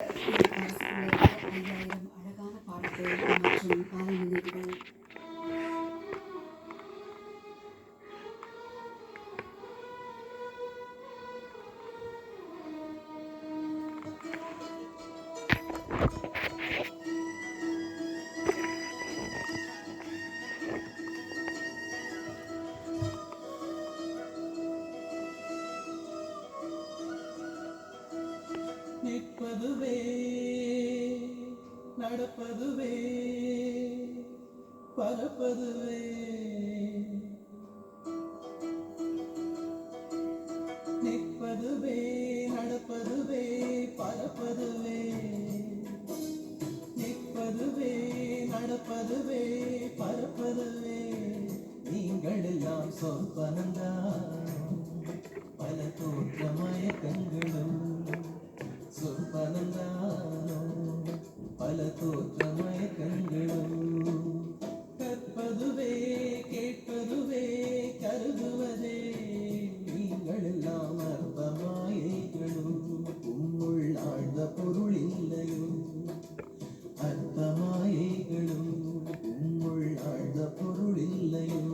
5000 அழகான பாடல்கள் மற்றும் காலை நினைவுகள். நிற்பதுவே நடப்பதுவே பறப்பதுவே நிற்பதுவே நடப்பதுவே பறப்பதுவே நிற்பதுவே நடப்பதுவே பறப்பதுவே நீங்கள் எல்லாம் சொற்பனந்தான் பல தோற்ற மயக்கங்களும் சொற்பனந்தானோ பல தோற்ற மயக்கங்களும் கற்பதுவே கேட்பதுவே கருதுவதே நீங்கள் எல்லாம் அற்ப மாயைகளும் உம்முள் ஆழ்ந்த பொருள் இல்லையோ அற்ப மாயைகளும் உம்முள் ஆழ்ந்த பொருள் இல்லையோ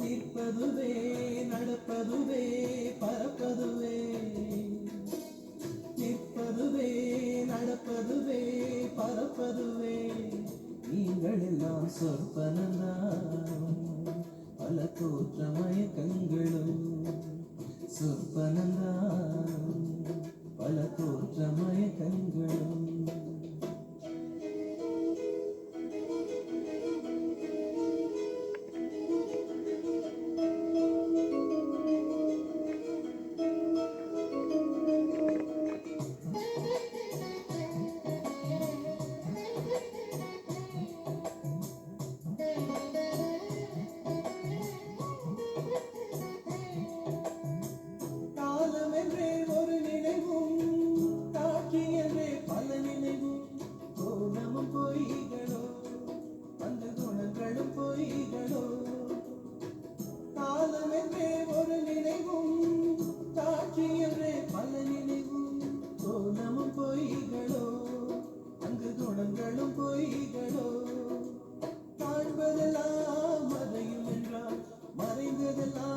நிற்பதுவே நடப்பதுவே பறப்பதுவே நிற்பதுவே நடப்பதுவே பறப்பதுவே நீங்கள் எல்லாம் சொற்பனந்தான் பல தோற்ற மயக்கங்களும் சொற்பனந்தான் பல தோற்ற மயக்கங்களும் காண்பதெல்லாம் மறையும் என்றால் மறைந்ததெல்லாம்